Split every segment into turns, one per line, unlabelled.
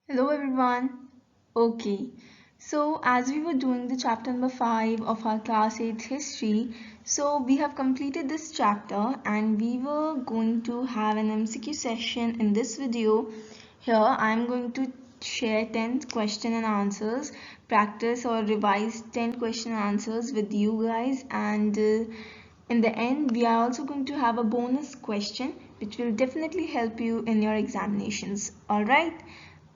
Hello everyone. Okay, so as we were doing the chapter number 5 of our class 8 history, so we have completed this chapter and we were going to have an MCQ session in this video. Here I am going to share 10 question and answers, practice or revise 10 question and answers with you guys, and in the end we are also going to have a bonus question which will definitely help you in your examinations. Alright.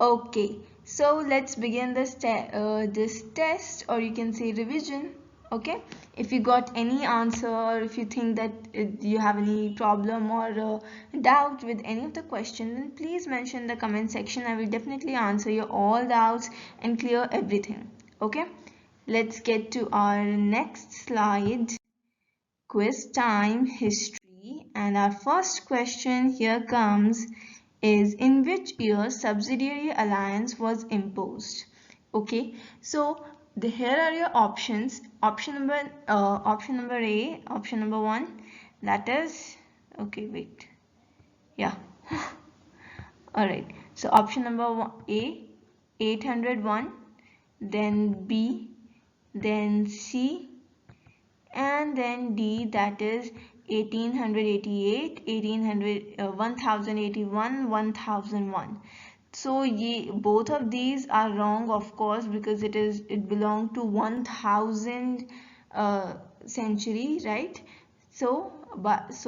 Okay, so let's begin this test, or you can say revision. Okay, if you got any answer, or if you think that you have any problem or doubt with any of the question, then please mention in the comment section. I will definitely answer your all doubts and clear everything. Okay, let's get to our next slide. Quiz time, history, and our first question here comes is, in which year subsidiary alliance was imposed? Okay, so here are your options. Option number A, option number 1, that is, okay, wait, yeah. All right, so option number A, 801, then B, then C, and then D, that is 1888, 1081, 1001. So both of these are wrong, of course, because it belonged to 1000 century, right? So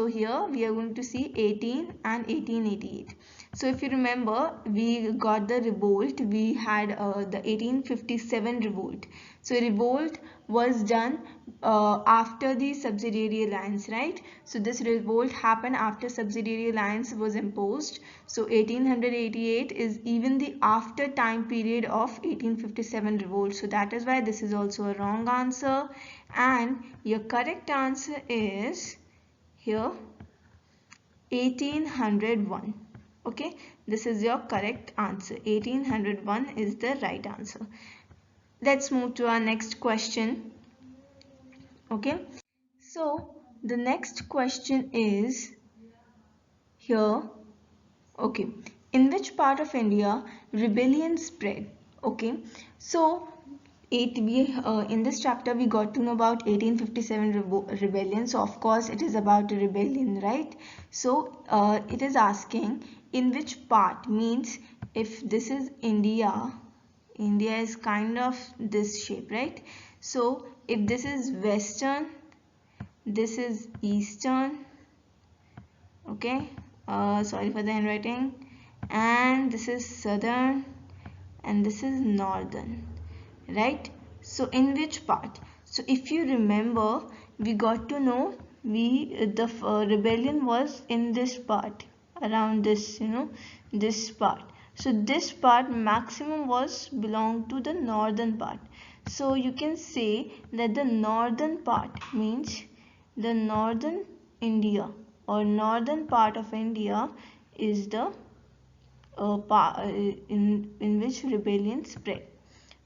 here we are going to see 18 and 1888. So if you remember, we got the revolt. We had the 1857 revolt. So revolt was done after the subsidiary alliance, right? So this revolt happened after subsidiary alliance was imposed. So 1888 is even the after time period of 1857 revolt. So that is why this is also a wrong answer. And your correct answer is here 1801. Okay, this is your correct answer. 1801 is the right answer. Let's move to our next question. Okay, so the next question is here. Okay, in which part of India rebellion spread? Okay, so in this chapter we got to know about 1857 rebellion. So of course it is about a rebellion, right? So it is asking in which part, means if this is India, India is kind of this shape, right? So if this is western, this is eastern, okay, sorry for the handwriting, and this is southern, and this is northern, right? So in which part? So if you remember, we got to know the rebellion was in this part, around this, this part. So this part maximum was belong to the northern part. So you can say that the northern part means the northern India or northern part of India is the in which rebellion spread.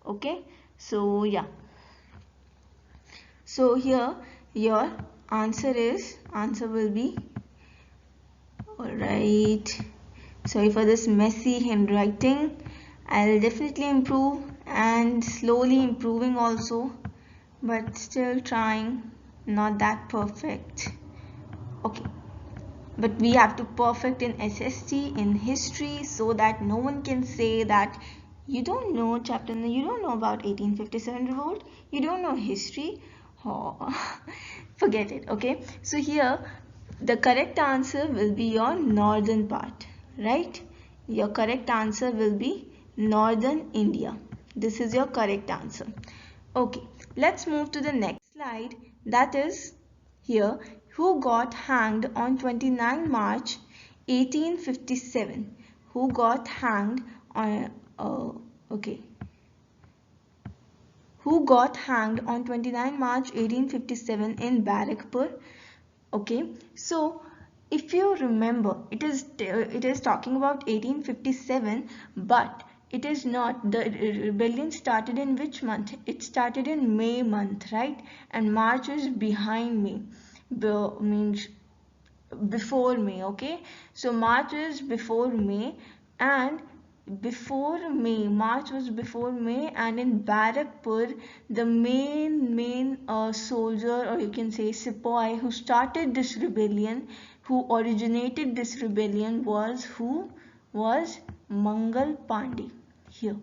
Okay, so yeah, so here your answer will be, all right, sorry for this messy handwriting. I'll definitely improve, and slowly improving also, but still trying, not that perfect. Okay, but we have to perfect in SST, in history, so that no one can say that you don't know chapter, you don't know about 1857 revolt, you don't know history. Oh, forget it. Okay, so here the correct answer will be your northern part, right? Your correct answer will be northern India. This is your correct answer. Okay, let's move to the next slide, that is here, who got hanged on 29 March 1857. Who got hanged on okay, who got hanged on 29 March 1857 in Barakpur. Okay, so if you remember, it is talking about 1857, but it is not. The rebellion started in which month? It started in May month, right? And March is behind May, means before May. Okay, so March is before May, and before May. March was before May, and in Barakpur, the main soldier, or you can say sepoy, who started this rebellion, who originated this rebellion, was who? Was Mangal Pandey. Here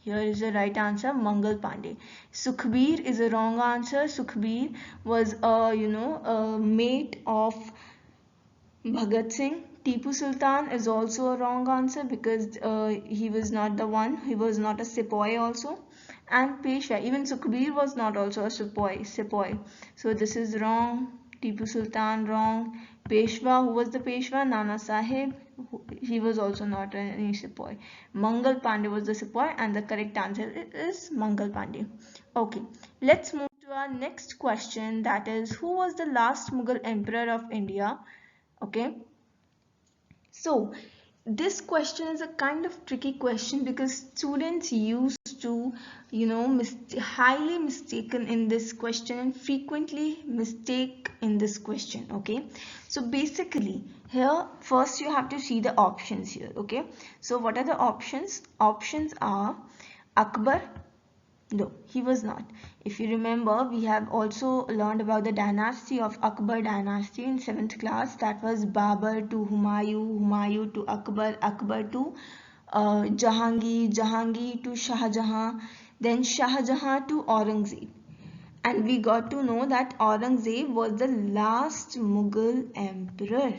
is the right answer, Mangal Pandey. Sukhbir is a wrong answer. Sukhbir was a mate of Bhagat Singh. Tipu Sultan is also a wrong answer because he was not the one. He was not a sepoy also. And Peshwa, even Sukhbir was not also a sepoy. So this is wrong. Tipu Sultan wrong. Peshwa, who was the Peshwa? Nana Sahib. He was also not any sepoy. Mangal Pandey was the sepoy, and the correct answer is Mangal Pandey. Okay, let's move to our next question, that is, who was the last Mughal emperor of India? Okay, so this question is a kind of tricky question because students used to highly mistaken in this question and frequently mistake in this question. Okay, so basically here first you have to see the options here. Okay, so what are the options? Options are Akbar. No, he was not. If you remember, we have also learned about the dynasty of Akbar dynasty in 7th class. That was Babur to Humayun, Humayun to Akbar, Akbar to Jahangir, Jahangir to Shah Jahan, then Shah Jahan to Aurangzeb. And we got to know that Aurangzeb was the last Mughal emperor.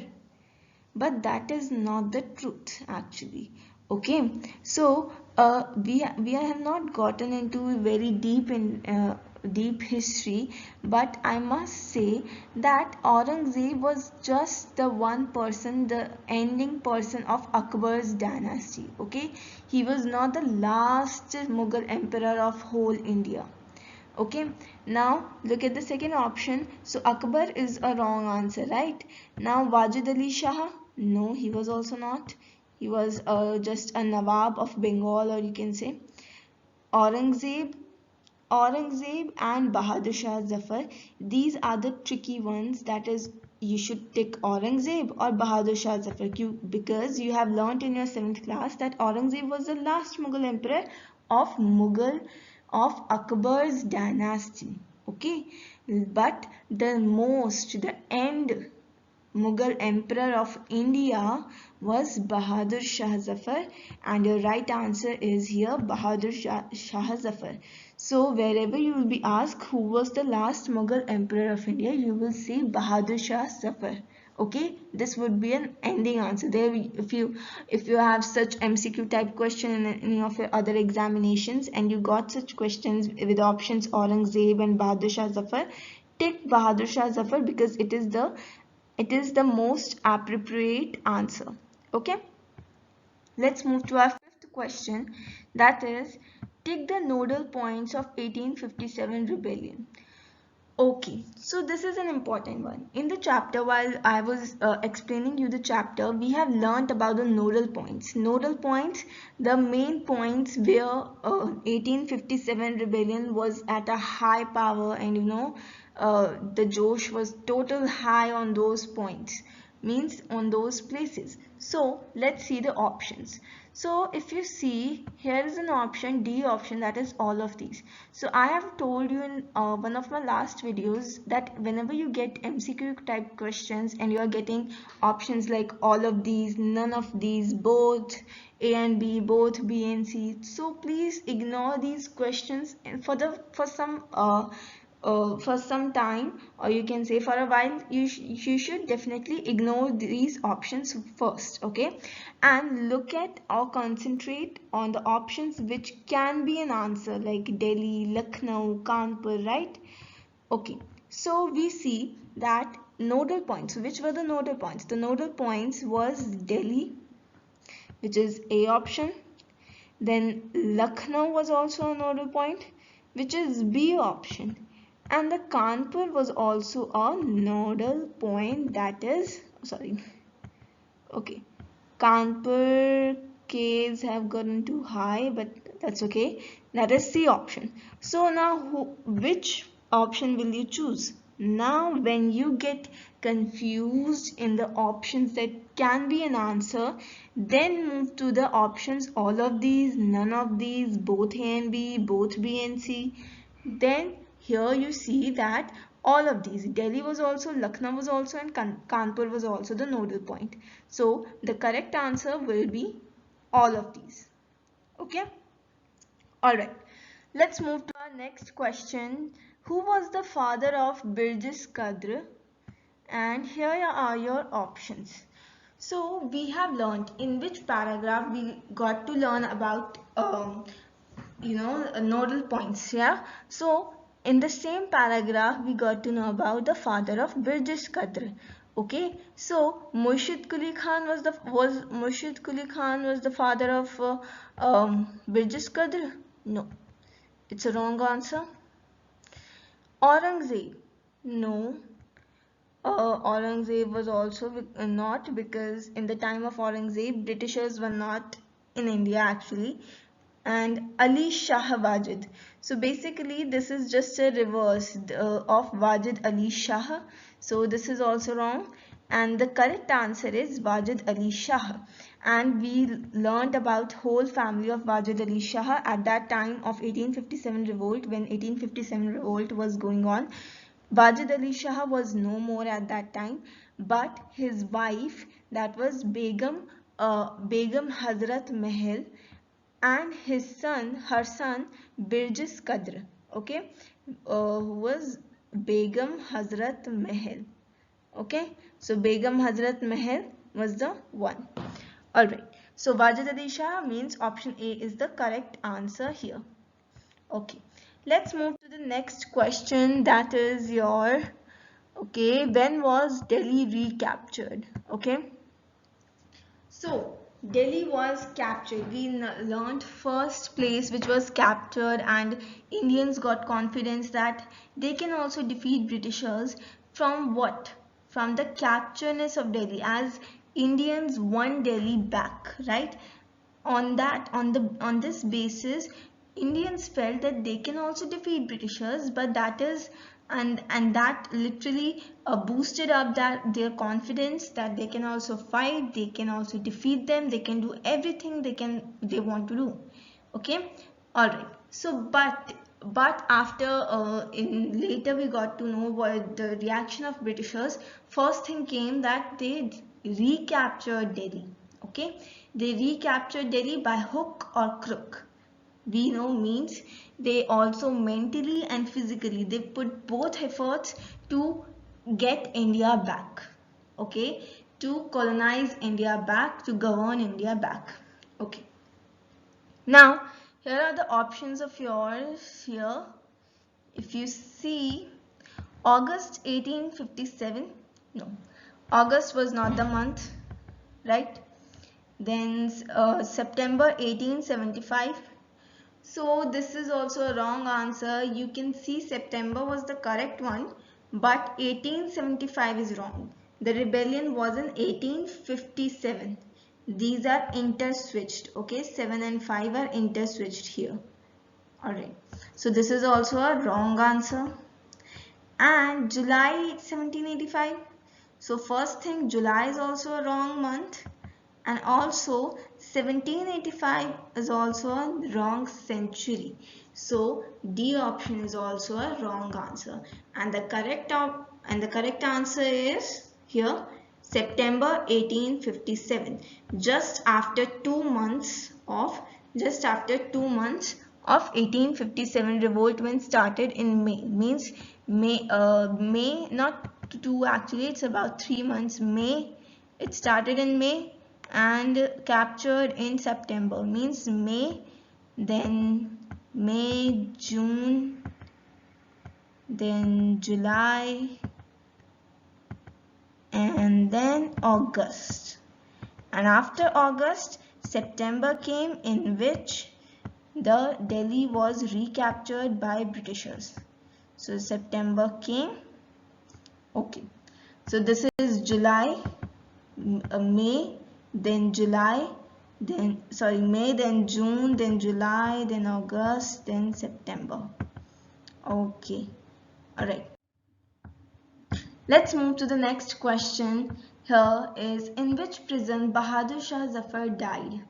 But that is not the truth actually. Okay, so we have not gotten into very deep history, but I must say that Aurangzeb was just the one person, the ending person of Akbar's dynasty. Okay, he was not the last Mughal emperor of whole India. Okay, now look at the second option. So Akbar is a wrong answer, right? Now Wajid Ali Shah, no, he was also not. He was just a Nawab of Bengal, or you can say Aurangzeb. Aurangzeb and Bahadur Shah Zafar, these are the tricky ones. That is, you should tick Aurangzeb or Bahadur Shah Zafar because you have learnt in your 7th class that Aurangzeb was the last Mughal emperor of Akbar's dynasty. Okay, but the end Mughal Emperor of India was Bahadur Shah Zafar, and your right answer is here Bahadur Shah Zafar. So wherever you will be asked who was the last Mughal Emperor of India, you will say Bahadur Shah Zafar. Okay, this would be an ending answer. There, if you have such MCQ type question in any of your other examinations and you got such questions with options Aurangzeb and Bahadur Shah Zafar, take Bahadur Shah Zafar because it is the most appropriate answer. Okay, let's move to our fifth question, that is, take the nodal points of 1857 rebellion. Okay, so this is an important one. In the chapter, while I was explaining you the chapter, we have learnt about the nodal points. Nodal points, the main points where 1857 rebellion was at a high power, and the Josh was total high on those points, means on those places. So let's see the options. So if you see, here is an option, D option, that is all of these. So I have told you in one of my last videos that whenever you get MCQ type questions and you are getting options like all of these, none of these, both A and B, both B and C, so please ignore these questions and for some time, or you can say for a while, you should definitely ignore these options first. Okay, and look at or concentrate on the options which can be an answer, like Delhi, Lucknow, Kanpur, right? Okay, so we see that nodal points. Which were the nodal points? The nodal points was Delhi, which is A option. Then Lucknow was also a nodal point, which is B option. And the Kanpur was also a nodal point, that is, sorry, okay, Kanpur K's have gotten too high, but that's okay. That is C option. So now which option will you choose? Now when you get confused in the options that can be an answer, then move to the options all of these, none of these, both A and B, both B and C. Then here you see that all of these, Delhi was also, Lucknow was also, and Kanpur was also the nodal point. So the correct answer will be all of these. Okay. Alright, let's move to our next question. Who was the father of Birjis Kadr? And here are your options. So we have learned in which paragraph we got to learn about nodal points. Yeah. So in the same paragraph we got to know about the father of Birjis Kadr. Okay, so Murshid Quli Khan was the father of Birjis Kadr? No, it's a wrong answer. Aurangzeb? No. Aurangzeb was also not, because in the time of Aurangzeb, Britishers were not in India actually. And Ali Shah Wajid. So basically this is just a reverse of Wajid Ali Shah. So this is also wrong. And the correct answer is Wajid Ali Shah. And we learned about whole family of Wajid Ali Shah at that time of 1857 revolt, when 1857 revolt was going on. Wajid Ali Shah was no more at that time, but his wife, that was Begum Hazrat Mahal, and her son Birjis Kadr, okay, who was Begum Hazrat Mahal. Okay, so Begum Hazrat Mahal was the one. Alright, so Wajid Ali Shah means option A is the correct answer here. Okay, let's move to the next question, that is your, okay, when was Delhi recaptured? Okay, so Delhi was captured. We learned first place which was captured, and Indians got confidence that they can also defeat Britishers from what? From the captureness of Delhi, as Indians won Delhi back, right? On this basis, Indians felt that they can also defeat Britishers, but that is and that literally boosted up their confidence that they can also fight, they can also defeat them, they can do everything they want to do. Okay, all right. So but after in later we got to know what the reaction of Britishers. First thing came that they recaptured Delhi. Okay, they recaptured Delhi by hook or crook. We know means they also mentally and physically, they put both efforts to get India back. Okay, to colonize India back, to govern India back. Okay, now here are the options of yours here. If you see, August 1857, no, August was not the month, right? Then September 1875. So this is also a wrong answer. You can see September was the correct one, but 1875 is wrong. The rebellion was in 1857. These are interswitched. Okay, 7 and 5 are interswitched here. Alright, so this is also a wrong answer. And July 1785. So first thing, July is also a wrong month. And also 1785 is also a wrong century. So D option is also a wrong answer. And the correct answer is here September 1857. Just after 2 months of 1857 revolt when started in May. Means May not 2, actually it's about 3 months. May, it started in May and captured in September. Means May, then May, June, then July, and then August. And after August, September came, in which the Delhi was recaptured by Britishers. So September came. Okay, so this is July, May, then July, then May, then June, then July, then August, then September. Okay, all right. Let's move to the next question. Here is, in which prison Bahadur Shah Zafar died?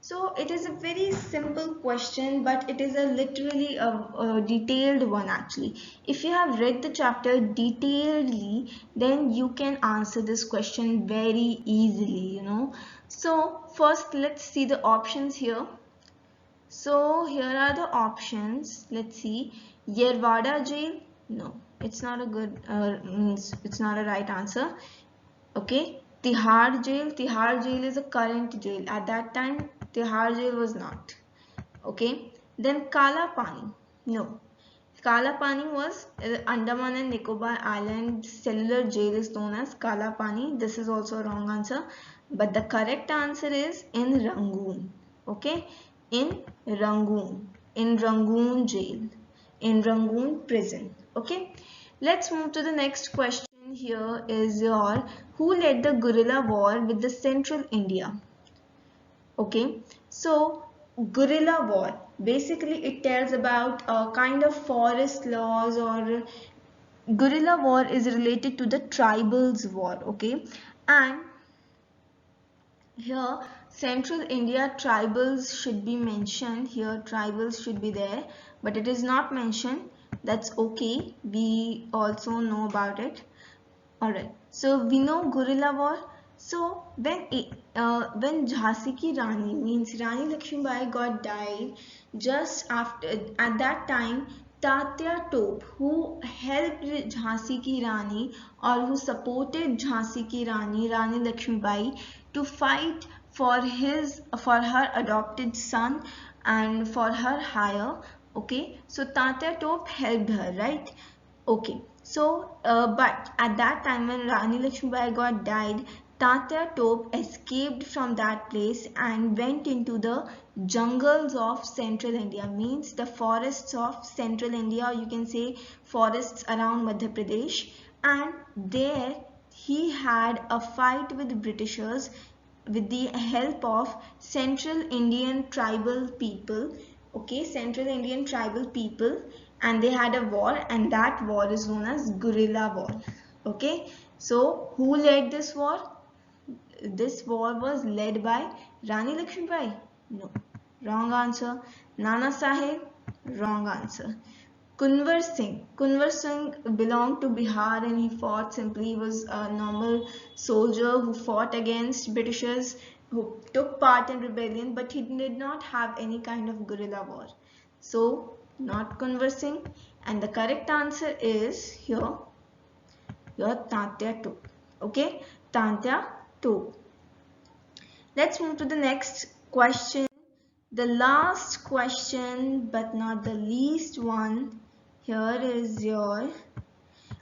So it is a very simple question, but it is a literally a detailed one actually. If you have read the chapter detailedly, then you can answer this question very easily, So first let's see the options here. So here are the options. Let's see. Yerwada jail. No, it's not a good, it's not a right answer. Okay. Tihar jail. Tihar jail is a current jail. At that time, Tihar jail was not. Okay. Then Kala Pani. No. Kala Pani was Andaman and Nicobar Island cellular jail is known as Kala Pani. This is also a wrong answer. But the correct answer is in Rangoon. Okay. In Rangoon. In Rangoon jail. In Rangoon prison. Okay. Let's move to the next question. Here is your, who led the guerrilla war with the Central India? Okay, so guerrilla war, basically it tells about a kind of forest laws, or guerrilla war is related to the tribals war. Okay, and here Central India tribals should be mentioned. Here tribals should be there, but it is not mentioned. That's okay, we also know about it. Alright, so we know guerrilla war. So when Jhansi ki Rani, means Rani Lakshmibai got died, just after, at that time Tatya Tope, who helped Jhansi ki Rani, or who supported Jhansi ki Rani, Rani Lakshmibai, to fight for her adopted son and for her hire. Okay, so Tatya Tope helped her, right? Okay, so but at that time when Rani Lakshmibai got died, Tatya Tope escaped from that place and went into the jungles of Central India, means the forests of Central India, or you can say forests around Madhya Pradesh, and there he had a fight with Britishers with the help of Central Indian tribal people. Okay, Central Indian tribal people, and they had a war, and that war is known as guerrilla war. Okay, so who led this war? This war was led by Rani Lakshmibai. No, wrong answer. Nana Sahib, wrong answer. Kunwar Singh. Kunwar Singh belonged to Bihar, and he fought simply, he was a normal soldier who fought against Britishers, who took part in rebellion, but he did not have any kind of guerrilla war. So not Kunwar Singh, and the correct answer is here your Tatya Tope. Okay, Tatya Tope. Let's move to the next question. The last question, but not the least one. Here is your,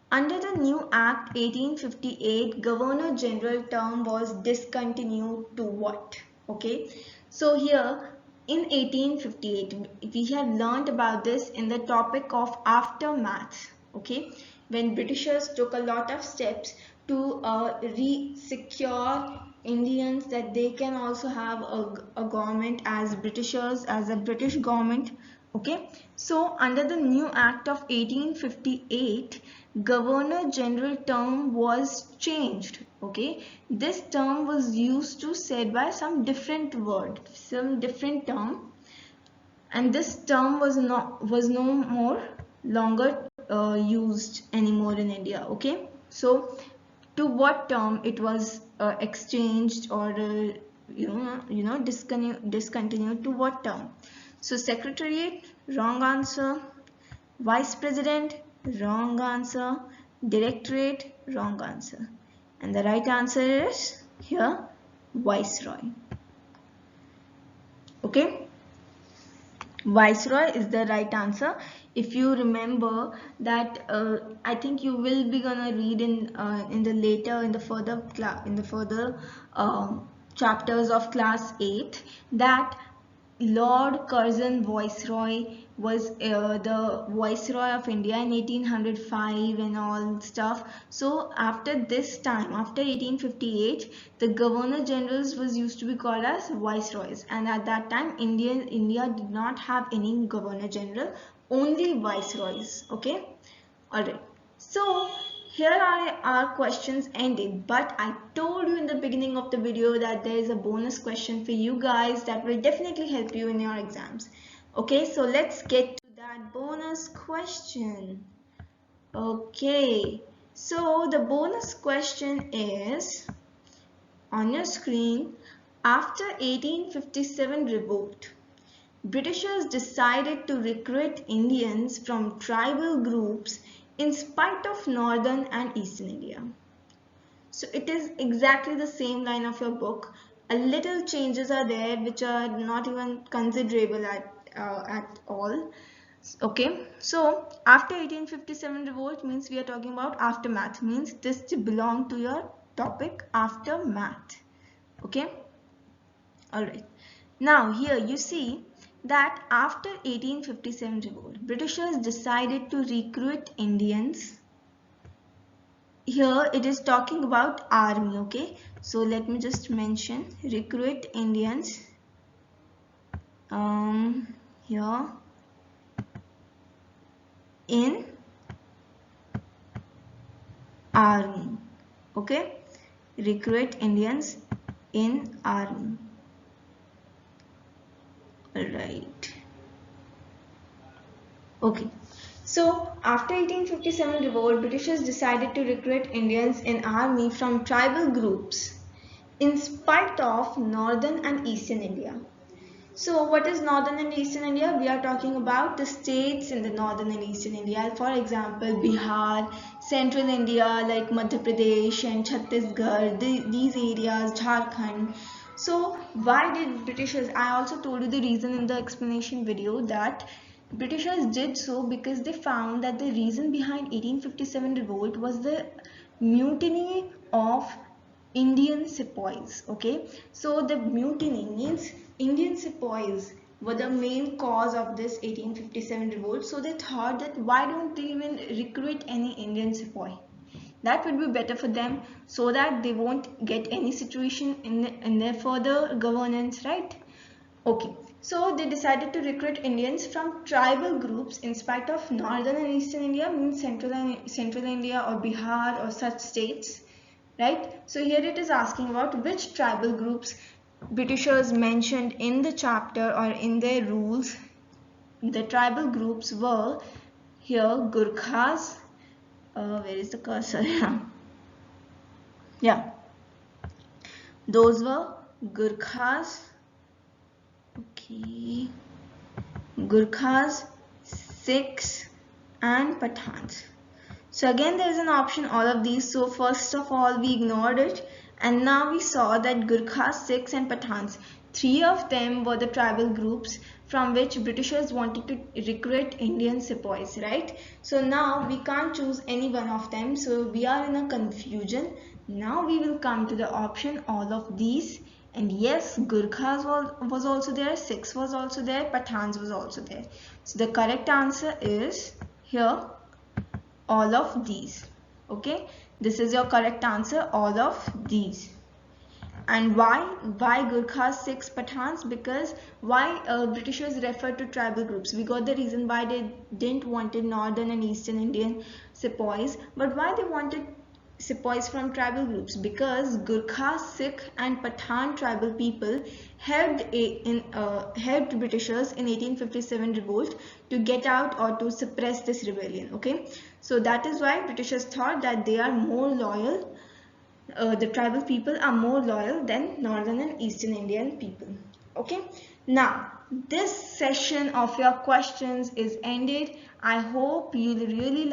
under the new Act 1858, Governor General term was discontinued to what? Okay, so here in 1858, we have learned about this in the topic of aftermath. Okay, when Britishers took a lot of steps to re-secure Indians, that they can also have a government as Britishers, as a British government. Okay, so under the new Act of 1858, Governor General term was changed. Okay, this term was used to said by some different word, some different term, and this term was no more longer used anymore in India. Okay, so to what term it was exchanged, or discontinued to what term? So Secretariat, wrong answer. Vice President, wrong answer. Directorate, wrong answer. And the right answer is here Viceroy. Okay, Viceroy is the right answer. If you remember that, I think you will be gonna read in the later, in the further chapters of class 8, that Lord Curzon Viceroy was the Viceroy of India in 1805 and all stuff. So after this time, after 1858, the Governor Generals was used to be called as Viceroys, and at that time India did not have any Governor General, only Viceroys. Okay, alright. So here are our questions ended, but I told you in the beginning of the video that there is a bonus question for you guys that will definitely help you in your exams. Okay, so let's get to that bonus question. Okay, so the bonus question is on your screen. After 1857 revolt, Britishers decided to recruit Indians from tribal groups in spite of northern and eastern India. So it is exactly the same line of your book. A little changes are there which are not even considerable at all. Okay, so after 1857 revolt means we are talking about aftermath, means this to belong to your topic aftermath. Okay, alright. Now here you see that after 1857 revolt, Britishers decided to recruit Indians. Here it is talking about army, okay? So let me just mention recruit Indians here in army, okay? Recruit Indians in army. Right. Okay. So after 1857 revolt, Britishers decided to recruit Indians in army from tribal groups in spite of northern and eastern India. So what is northern and eastern India? We are talking about the states in the northern and eastern India. For example, Bihar, central India like Madhya Pradesh and Chhattisgarh, these areas, Jharkhand. So why did Britishers, I also told you the reason in the explanation video that Britishers did so because they found that the reason behind 1857 revolt was the mutiny of Indian sepoys. Okay, so the mutiny means Indian sepoys were the main cause of this 1857 revolt. So they thought that why don't they even recruit any Indian sepoy? That would be better for them so that they won't get any situation in their further governance, right? Okay, so they decided to recruit Indians from tribal groups in spite of northern and eastern India, means central India or Bihar or such states, right? So here it is asking about which tribal groups Britishers mentioned in the chapter or in their rules. The tribal groups were here Gurkhas. Where is the cursor? Yeah, those were Gurkhas. Okay, Gurkhas, Sikhs and Pathans. So again there is an option all of these. So first of all we ignored it and now we saw that Gurkhas, Sikhs and Pathans, three of them were the tribal groups from which Britishers wanted to recruit Indian sepoys, right? So now we can't choose any one of them. So we are in a confusion. Now we will come to the option all of these. And yes, Gurkhas was also there, Sikhs was also there, Pathans was also there. So the correct answer is here all of these. Okay, this is your correct answer, all of these. And why Gurkhas, Sikhs, Pathans? Because why Britishers referred to tribal groups? We got the reason why they didn't wanted northern and eastern Indian sepoys, but why they wanted sepoys from tribal groups? Because Gurkha, Sikh and Pathan tribal people helped Britishers in 1857 revolt to get out or to suppress this rebellion. Okay, so that is why Britishers thought that they are more loyal. The tribal people are more loyal than northern and eastern Indian people. Okay, now this session of your questions is ended. I hope you really